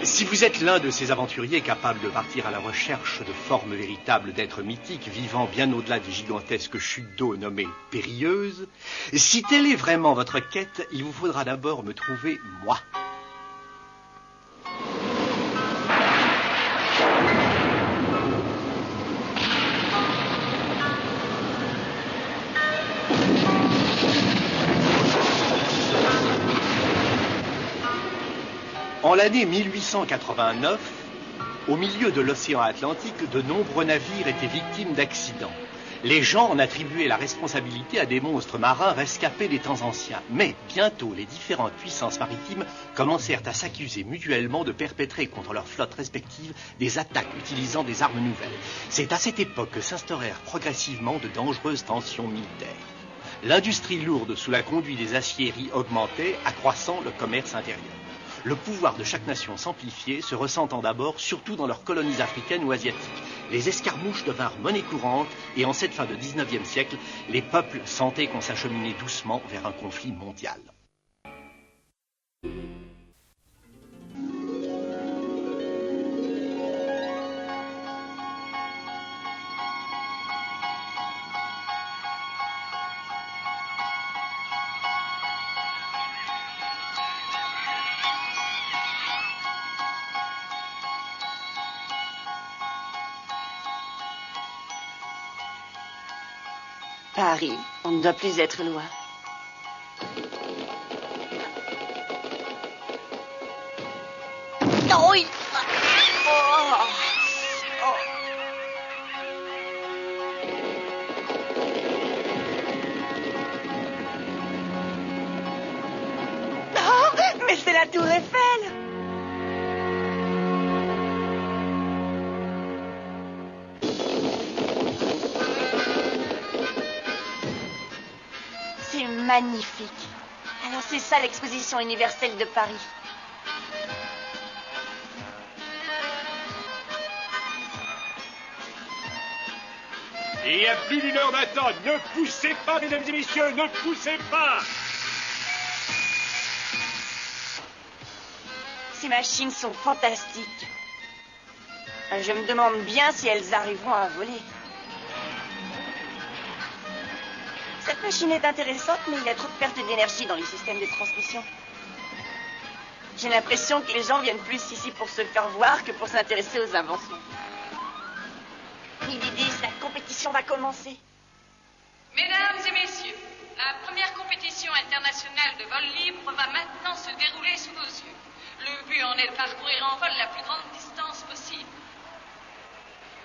Si vous êtes l'un de ces aventuriers capables de partir à la recherche de formes véritables d'êtres mythiques vivant bien au-delà des gigantesques chutes d'eau nommées périlleuses, si telle est vraiment votre quête, il vous faudra d'abord me trouver moi. En l'année 1889, au milieu de l'océan Atlantique, de nombreux navires étaient victimes d'accidents. Les gens en attribuaient la responsabilité à des monstres marins rescapés des temps anciens. Mais bientôt, les différentes puissances maritimes commencèrent à s'accuser mutuellement de perpétrer contre leurs flottes respectives des attaques utilisant des armes nouvelles. C'est à cette époque que s'instaurèrent progressivement de dangereuses tensions militaires. L'industrie lourde sous la conduite des aciéries augmentait, accroissant le commerce intérieur. Le pouvoir de chaque nation s'amplifiait, se ressentant d'abord surtout dans leurs colonies africaines ou asiatiques. Les escarmouches devinrent monnaie courante et en cette fin de 19e siècle, les peuples sentaient qu'on s'acheminait doucement vers un conflit mondial. Paris, on ne doit plus être loin. Oh, oui. Oh. Oh. Oh, mais c'est la Tour Eiffel. Magnifique. Alors c'est ça l'exposition universelle de Paris. Il y a plus d'une heure d'attente. Ne poussez pas, mesdames et messieurs, ne poussez pas. Ces machines sont fantastiques. Je me demande bien si elles arriveront à voler. Cette machine est intéressante, mais il y a trop de perte d'énergie dans les systèmes de transmission. J'ai l'impression que les gens viennent plus ici pour se faire voir que pour s'intéresser aux inventions. Ils disent, la compétition va commencer. Mesdames et messieurs, la première compétition internationale de vol libre va maintenant se dérouler sous nos yeux. Le but en est de parcourir en vol la plus grande distance possible.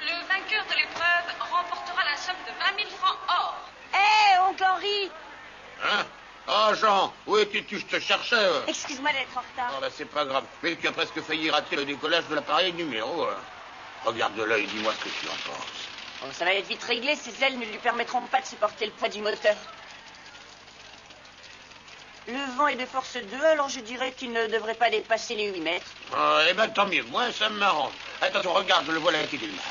Le vainqueur de l'épreuve remportera la somme de 20 000 francs or. Hé, oncle Henri! Hein? Ah, Jean, où étais-tu? Je te cherchais. Excuse-moi d'être en retard. Oh, bah, c'est pas grave. Mais tu as presque failli rater le décollage de l'appareil numéro. Regarde de l'œil, dis-moi ce que tu en penses. Oh, ça va être vite réglé. Ces ailes ne lui permettront pas de supporter le poids du moteur. Le vent est de force 2, alors je dirais qu'il ne devrait pas dépasser les 8 mètres. Eh ben, tant mieux. Moi, ça me m'arrange. Attention, regarde, je le vois là qui démarre.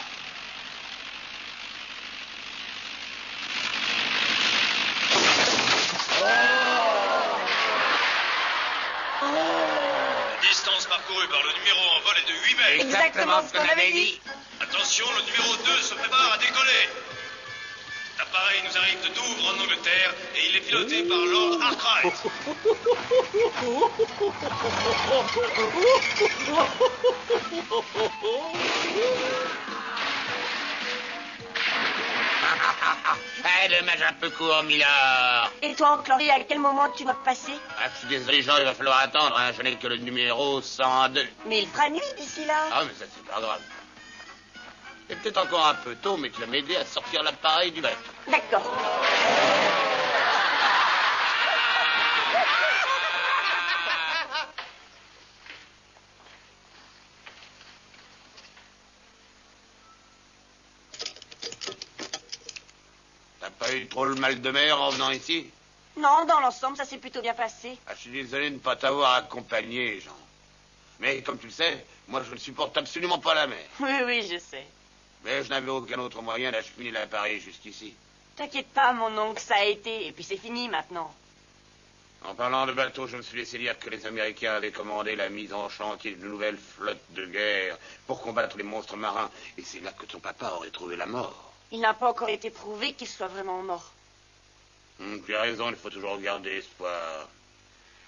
La distance parcourue par le numéro en vol est de 8 mètres. Exactement ce qu'on avait dit. Attention, le numéro 2 se prépare à décoller. L'appareil nous arrive de Douvres en Angleterre et il est piloté par Lord Arkwright. Le match un peu court, Millard. Et toi, oncle Henri, à quel moment tu vas passer? Ah, je suis désolé, Jean, il va falloir attendre. Je n'ai que le numéro 102. Mais il fera nuit d'ici là. Ah, mais ça, c'est pas grave. C'est peut-être encore un peu tôt, mais tu vas m'aider à sortir l'appareil du bac. D'accord. T'as pas eu trop le mal de mer en venant ici? Non, dans l'ensemble, ça s'est plutôt bien passé. Je suis désolé de ne pas t'avoir accompagné, Jean. Mais comme tu le sais, moi je ne supporte absolument pas la mer. Oui, je sais. Mais je n'avais aucun autre moyen d'acheminer l'appareil jusqu'ici. T'inquiète pas, mon oncle, ça a été. Et puis c'est fini maintenant. En parlant de bateaux, je me suis laissé dire que les Américains avaient commandé la mise en chantier d'une nouvelle flotte de guerre pour combattre les monstres marins. Et c'est là que ton papa aurait trouvé la mort. Il n'a pas encore été prouvé qu'il soit vraiment mort. Tu as raison, il faut toujours garder espoir.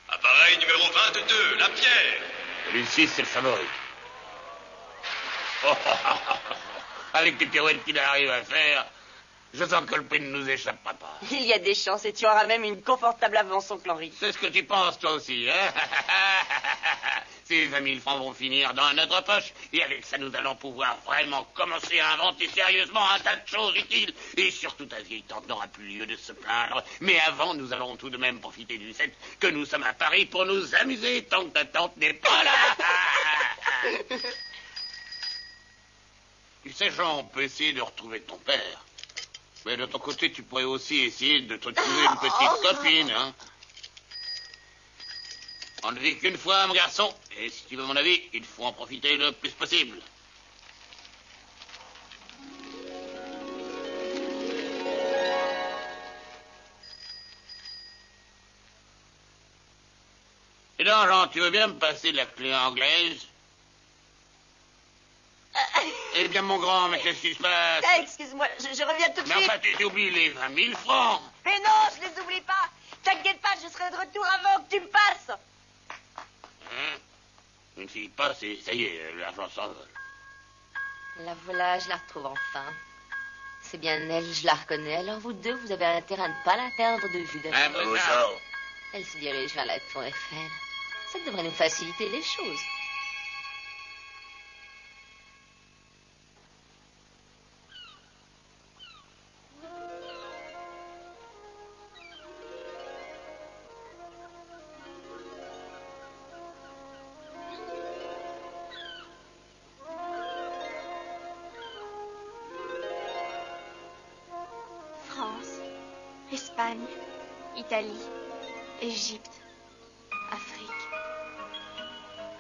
Appareil numéro 22, la pierre. Celui-ci, c'est le favori. Avec les pirouettes qu'il arrive à faire, je sens que le prix ne nous échappera pas. Il y a des chances et tu auras même une confortable avance, oncle Henri. C'est ce que tu penses, toi aussi, hein? Ces 20 000 francs vont finir dans notre poche, et avec ça, nous allons pouvoir vraiment commencer à inventer sérieusement un tas de choses utiles. Et surtout, ta vieille tante n'aura plus lieu de se plaindre. Mais avant, nous allons tout de même profiter du fait que nous sommes à Paris pour nous amuser tant que ta tante n'est pas là. Tu sais, Jean, on peut essayer de retrouver ton père. Mais de ton côté, tu pourrais aussi essayer de te trouver une petite copine, hein. On ne vit qu'une fois, mon garçon. Et si tu veux mon avis, il faut en profiter le plus possible. Et donc, Jean, tu veux bien me passer la clé anglaise? Eh bien, mon grand, mais qu'est-ce qui se passe? Ah, excuse-moi, je reviens tout de Mais suite. enfin, tu oublies les 20 000 francs. Mais non, je les oublie pas. T'inquiète pas, je serai de retour avant que tu me passes. Hein? Je ne finis pas, ça y est, l'argent s'envole. La voilà, je la retrouve enfin. C'est bien elle, je la reconnais. Alors vous deux, vous avez intérêt à ne pas la perdre de vue. Un beau sort. Elle se dirige vers la tour Eiffel. Ça devrait nous faciliter les choses. Espagne, Italie, Égypte, Afrique.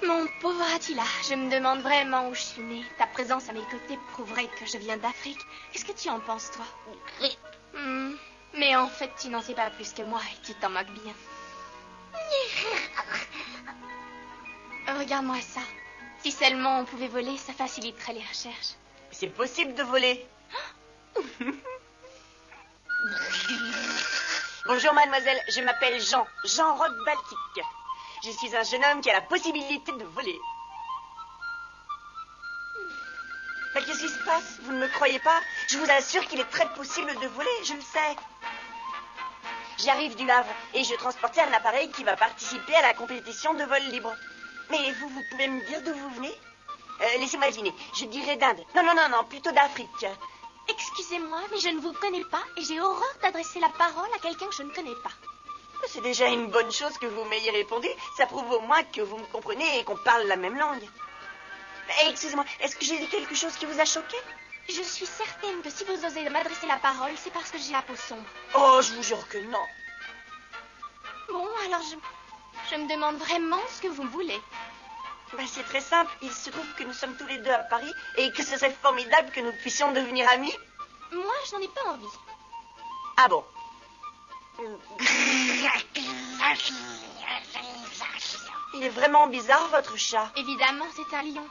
Mon pauvre Attila, je me demande vraiment où je suis née. Ta présence à mes côtés prouverait que je viens d'Afrique. Qu'est-ce que tu en penses, toi? Mais en fait, tu n'en sais pas plus que moi et tu t'en moques bien. Regarde-moi ça. Si seulement on pouvait voler, ça faciliterait les recherches. C'est possible de voler. Bonjour, mademoiselle. Je m'appelle Jean Roch Baltique. Je suis un jeune homme qui a la possibilité de voler. Mais qu'est-ce qui se passe? Vous ne me croyez pas? Je vous assure qu'il est très possible de voler, je le sais. J'arrive du Havre et je transportais un appareil qui va participer à la compétition de vol libre. Mais vous pouvez me dire d'où vous venez? Laissez-moi deviner. Je dirais d'Inde. Non, plutôt d'Afrique. Excusez-moi, mais je ne vous connais pas et j'ai horreur d'adresser la parole à quelqu'un que je ne connais pas. C'est déjà une bonne chose que vous m'ayez répondu. Ça prouve au moins que vous me comprenez et qu'on parle la même langue. Excusez-moi, est-ce que j'ai dit quelque chose qui vous a choqué? Je suis certaine que si vous osez m'adresser la parole, c'est parce que j'ai la peau sombre. Oh, je vous jure que non. Bon, alors je me demande vraiment ce que vous voulez. C'est très simple. Il se trouve que nous sommes tous les deux à Paris et que ce serait formidable que nous puissions devenir amis. Moi, je n'en ai pas envie. Ah bon? Il est vraiment bizarre, votre chat. Évidemment, c'est un lion.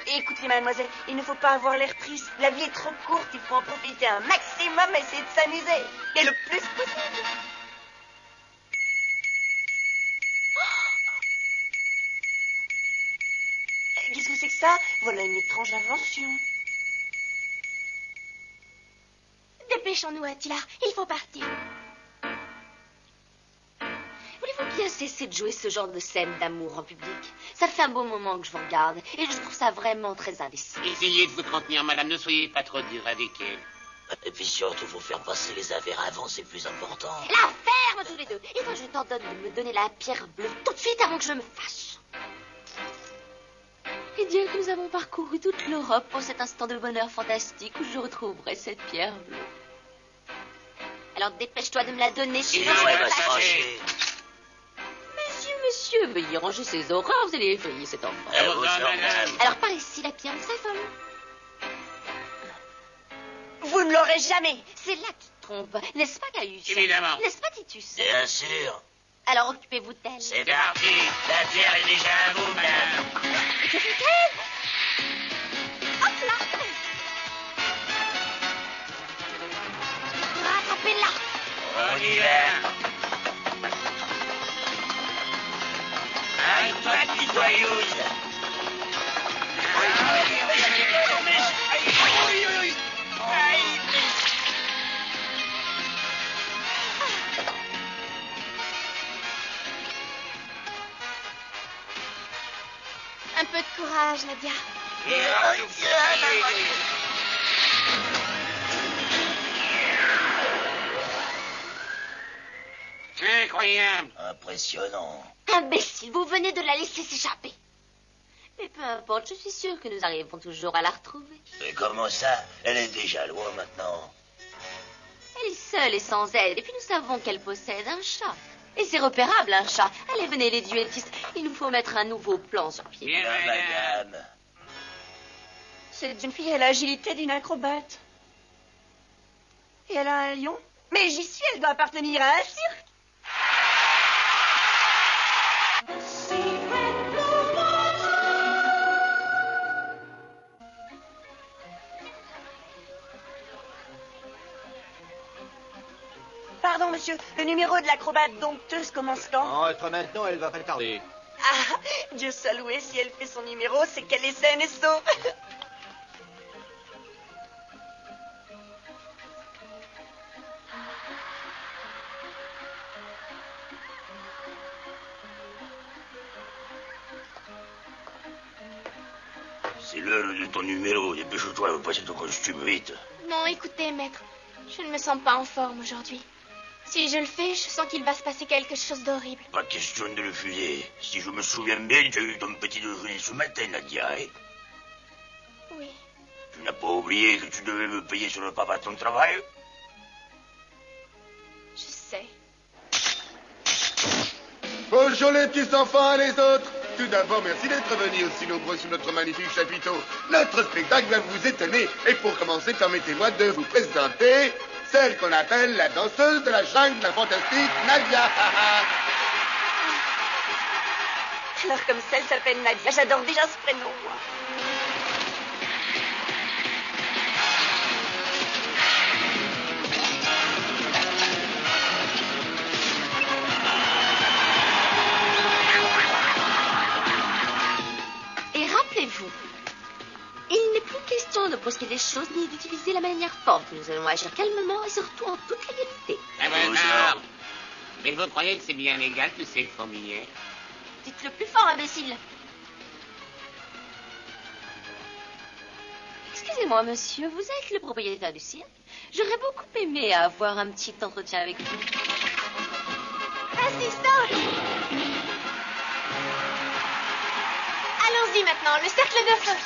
Écoutez, mademoiselle, il ne faut pas avoir l'air triste. La vie est trop courte, il faut en profiter un maximum, essayer de s'amuser. Et le plus possible. Qu'est-ce que c'est que ça? Voilà une étrange invention. Dépêchons-nous, Attila. Il faut partir. Voulez-vous bien cesser de jouer ce genre de scène d'amour en public? Ça fait un beau moment que je vous regarde et je trouve ça vraiment très indécent. Essayez de vous contenir, madame. Ne soyez pas trop dure avec elle. Et puis surtout, faut faire passer les affaires avant, c'est plus important. La ferme tous les deux. Et toi, je t'ordonne de me donner la pierre bleue tout de suite avant que je me fâche. Et bien que nous avons parcouru toute l'Europe pour cet instant de bonheur fantastique où je retrouverai cette pierre bleue. Alors dépêche-toi de me la donner, sinon je vais me fâcher. Monsieur, veuillez ranger ses horreurs, vous allez effrayer cet enfant. Madame. Alors par ici, la pierre s'affole. Vous ne l'aurez jamais. C'est là qui trompe, n'est-ce pas, Gaius? Évidemment. N'est-ce pas, Titus? Bien sûr. Alors occupez-vous d'elle. C'est parti. La pierre est déjà à vous, madame. Que fait-elle? Hop là! Rattrapez-la! On y va. Arrête-toi, petite joyeuse. Un peu de courage, Nadia. Incroyable. Impressionnant. Imbécile, vous venez de la laisser s'échapper. Mais peu importe, je suis sûre que nous arriverons toujours à la retrouver. Mais comment ça? Elle est déjà loin maintenant. Elle est seule et sans aide, et puis nous savons qu'elle possède un chat. Et c'est repérable, un chat. Allez, venez, les duettistes, il nous faut mettre un nouveau plan sur pied. Bien, Madame. Cette jeune fille a l'agilité d'une acrobate. Et elle a un lion. Mais j'y suis, elle doit appartenir à un cirque. Pardon, monsieur, le numéro de l'acrobate dompteuse commence quand? Entre maintenant, elle va pas tarder. Ah, Dieu soit loué, si elle fait son numéro, c'est qu'elle est saine et sauve. C'est l'heure de ton numéro. Dépêche-toi de passer ton costume vite. Non, écoutez, maître. Je ne me sens pas en forme aujourd'hui. Si je le fais, je sens qu'il va se passer quelque chose d'horrible. Pas question de refuser. Si je me souviens bien, tu as eu ton petit déjeuner ce matin, Nadia, hein? Oui. Tu n'as pas oublié que tu devais me payer sur le papa de ton travail? Je sais. Bonjour les petits enfants et les autres. Tout d'abord, merci d'être venus aussi nombreux sur notre magnifique chapiteau. Notre spectacle va vous étonner. Et pour commencer, permettez-moi de vous présenter celle qu'on appelle la danseuse de la jungle, la fantastique Nadia. Alors comme ça, elle s'appelle Nadia. J'adore déjà ce prénom, moi. Et rappelez-vous, il n'est plus question de brusquer les choses ni d'utiliser la manière forte. Nous allons agir calmement et surtout en toute légalité. Bonjour. Mais vous croyez que c'est bien légal, tous ces fourmiliers? Dites-le plus fort, imbécile. Excusez-moi, monsieur, vous êtes le propriétaire du cirque? J'aurais beaucoup aimé avoir un petit entretien avec vous. Assistant! Allons-y maintenant, le cercle de feu.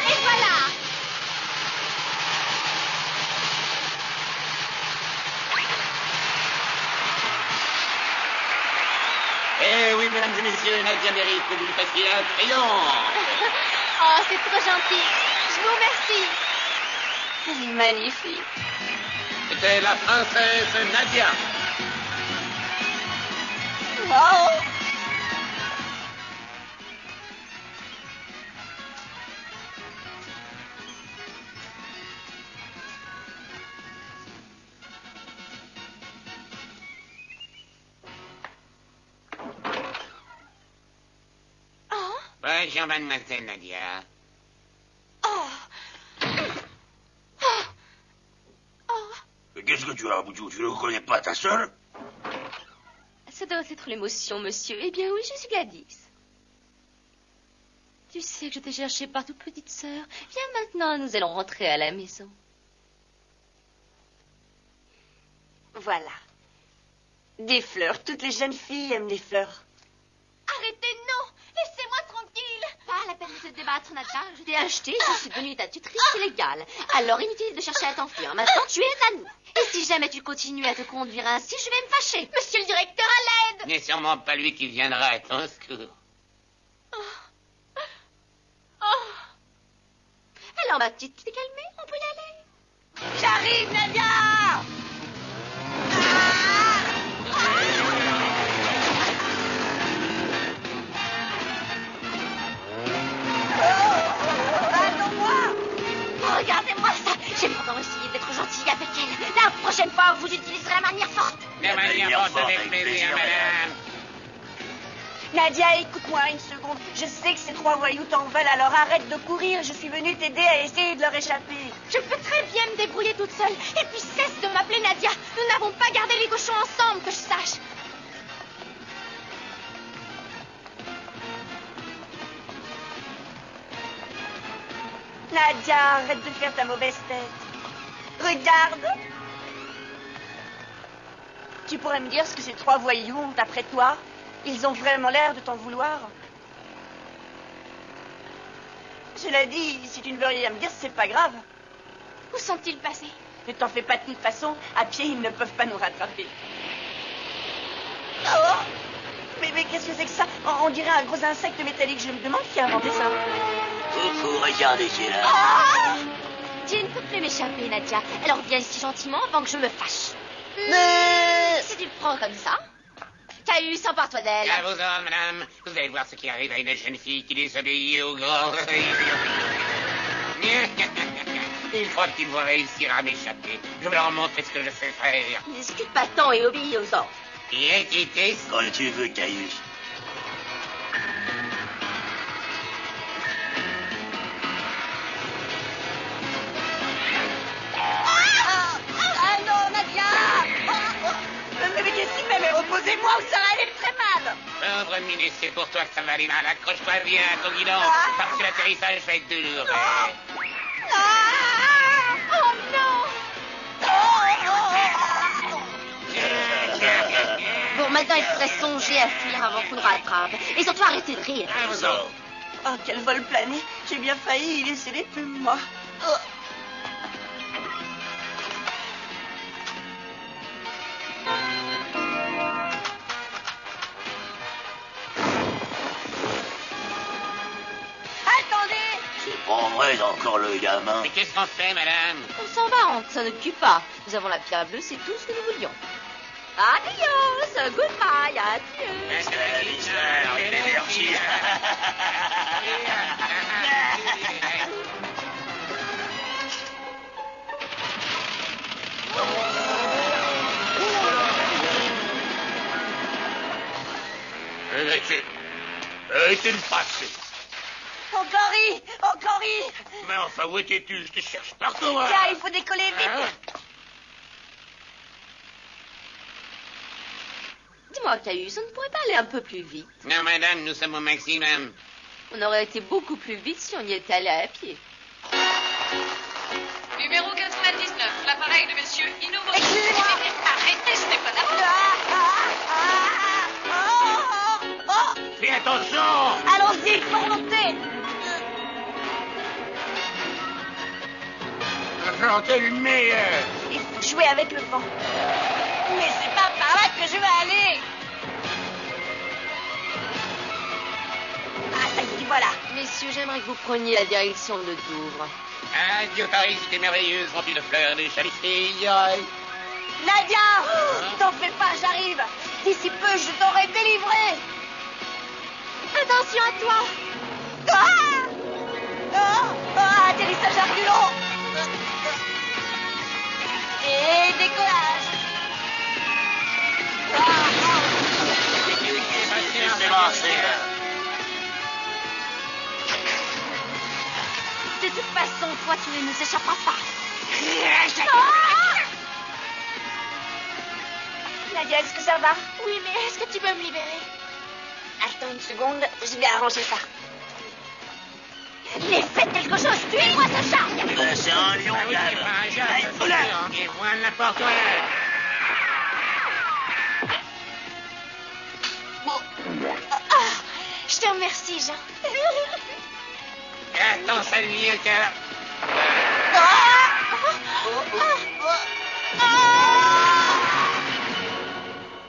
Et voilà! Eh oui, mesdames et messieurs, Nadia mérite que vous lui fassiez un triomphe. Oh, c'est trop gentil. Je vous remercie. Elle est magnifique. C'était la princesse Nadia. Wow! Bonjour, mademoiselle Nadia. Mais qu'est-ce que tu as, Boudou? Tu ne reconnais pas ta sœur? Ça doit être l'émotion, monsieur. Eh bien oui, je suis Gladys. Tu sais que je t'ai cherché partout, petite sœur. Viens maintenant, nous allons rentrer à la maison. Voilà. Des fleurs. Toutes les jeunes filles aiment les fleurs. Arrêtez, non! Laissez-moi tranquille! pas la peine de se débattre, Nadia. Je t'ai acheté, je suis devenue ta tutrice illégale. Alors inutile de chercher à t'enfuir. Maintenant, tu es à nous. Et si jamais tu continues à te conduire ainsi, je vais me fâcher. Monsieur le directeur, à l'aide! N'est sûrement pas lui qui viendra à ton secours. Alors, ma petite, tu t'es calmée? On peut y aller? J'arrive, Nadia! Regardez-moi ça. J'ai pourtant essayé d'être gentille avec elle. La prochaine fois, vous utiliserez la manière forte. La manière forte avec plaisir, madame. Nadia, écoute-moi une seconde. Je sais que ces 3 voyous t'en veulent, alors arrête de courir. Je suis venue t'aider à essayer de leur échapper. Je peux très bien me débrouiller toute seule. Et puis cesse de m'appeler Nadia. Nous n'avons pas gardé les cochons ensemble, que je sache. Nadia, arrête de faire ta mauvaise tête. Regarde. Tu pourrais me dire ce que ces 3 voyous ont après toi? Ils ont vraiment l'air de t'en vouloir. Cela dit, si tu ne veux rien me dire, c'est pas grave. Où sont-ils passés? Ne t'en fais pas, de toute façon. À pied, ils ne peuvent pas nous rattraper. Oh! Mais qu'est-ce que c'est que ça? On dirait un gros insecte métallique. Je me demande qui a inventé ça. Coucou, regardez, c'est là. Ah! Tu ne peux plus m'échapper, Nadia. Alors viens ici gentiment avant que je me fâche. Mais si tu le prends comme ça... Caius, empare-toi d'elle. À vos ordres, madame. Vous allez voir ce qui arrive à une jeune fille qui désobéit au grand... Il croit qu'il va réussir à m'échapper. Je vais leur montrer ce que je sais faire. Ne discute pas tant et obéis aux ordres. Bien quitté. Quand tu veux, Caius. Ah non, Nadia! Mais qu'est-ce qu'il fait? Mais reposez-moi ou ça va aller très mal! Pauvre Minet, c'est pour toi que ça va aller mal. Accroche-toi bien à ton guidon, parce que l'atterrissage va être dur. Oh non! Bon, maintenant, il faudrait songer à fuir avant qu'on nous rattrape. Et surtout, arrêter de rire. À vos ordres. Oh, quel vol plané! J'ai bien failli y laisser les plumes, moi. Oh. Attendez! C'est pas vrai encore le gamin. Mais qu'est-ce qu'on fait, madame? On s'en va, on ne s'en occupe pas. Nous avons la pierre bleue, c'est tout ce que nous voulions. Adios, goodbye, adieu. Salut, l'énergie. Arrêtez de passer. Encore ri! Mais enfin, où étais-tu? Je te cherche partout, hein. Tiens, il faut décoller vite! Dis-moi, Caius, on ne pourrait pas aller un peu plus vite? Non, madame, nous sommes au maximum. On aurait été beaucoup plus vite si on y était allé à pied. Numéro 99, l'appareil de monsieur Innova. Excusez-moi. Arrêtez, ce n'est pas la Fais attention. Allons-y, faut remonter! T'es le meilleur. Il faut jouer avec le vent. Mais c'est pas par là que je vais aller! Ah, ça y est, voilà! Messieurs, j'aimerais que vous preniez la direction de Douvres. Adieu, Paris, c'était merveilleuse, remplie de fleurs, de chalices. Nadia! T'en fais pas, j'arrive! D'ici peu, je t'aurai délivré! Attention à toi! Atterrissage à reculons! Et décollage! C'est lancé. De toute façon, toi, tu ne nous échapperas pas. Nadia, est-ce que ça va? Oui, mais est-ce que tu peux me libérer? Attends une seconde, je vais arranger ça. Mais faites quelque chose, tuez-moi ce chat! C'est un lion, Ah oui, c'est pas un chat, ça, c'est sûr. Et voilà n'importe où. Je te remercie, Jean. Attends, ça lui est cœur.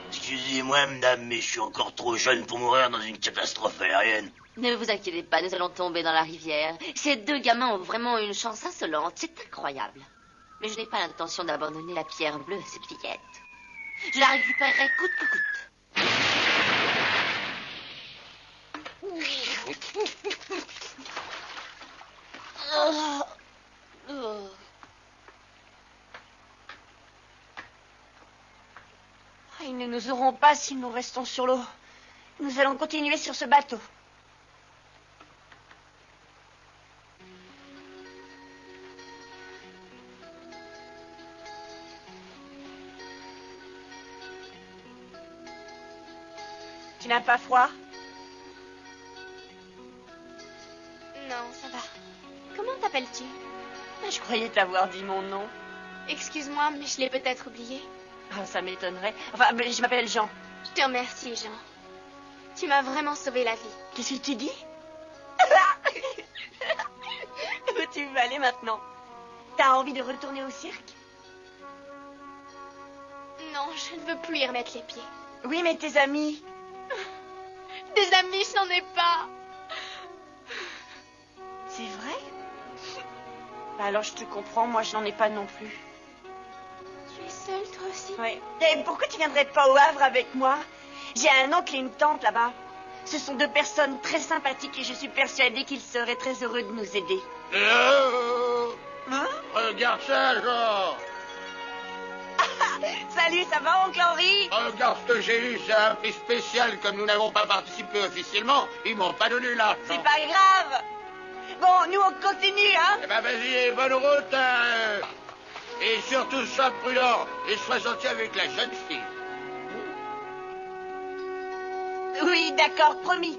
Excusez-moi, madame, mais je suis encore trop jeune pour mourir dans une catastrophe aérienne. Ne vous inquiétez pas, nous allons tomber dans la rivière. Ces deux gamins ont vraiment une chance insolente, c'est incroyable. Mais je n'ai pas l'intention d'abandonner la pierre bleue à cette fillette. Je la récupérerai coûte que coûte. Ils ne nous auront pas si nous restons sur l'eau. Nous allons continuer sur ce bateau. Tu n'as pas froid? Non, ça va. Comment t'appelles-tu? Je croyais t'avoir dit mon nom. Excuse-moi, mais je l'ai peut-être oublié. Ah, ça m'étonnerait. Enfin, mais je m'appelle Jean. Je te remercie, Jean. Tu m'as vraiment sauvé la vie. Qu'est-ce que tu dis? Où tu veux aller maintenant? T'as envie de retourner au cirque? Non, je ne veux plus y remettre les pieds. Oui, mais tes amis? Des amis, je n'en ai pas. C'est vrai? Bah alors je te comprends, moi je n'en ai pas non plus. Tu es seule, toi aussi? Oui. Et pourquoi tu viendrais pas au Havre avec moi? J'ai un oncle et une tante là-bas. Ce sont deux personnes très sympathiques et je suis persuadée qu'ils seraient très heureux de nous aider. Hein? Regarde ça, Jean. Salut, ça va, oncle Henri? Regarde ce que j'ai eu, c'est un prix spécial. Comme nous n'avons pas participé officiellement, ils m'ont pas donné l'argent. C'est pas grave. Bon, nous on continue, hein? Eh ben vas-y, bonne route. Et surtout, sois prudent et sois gentil avec la jeune fille. Oui, d'accord, promis.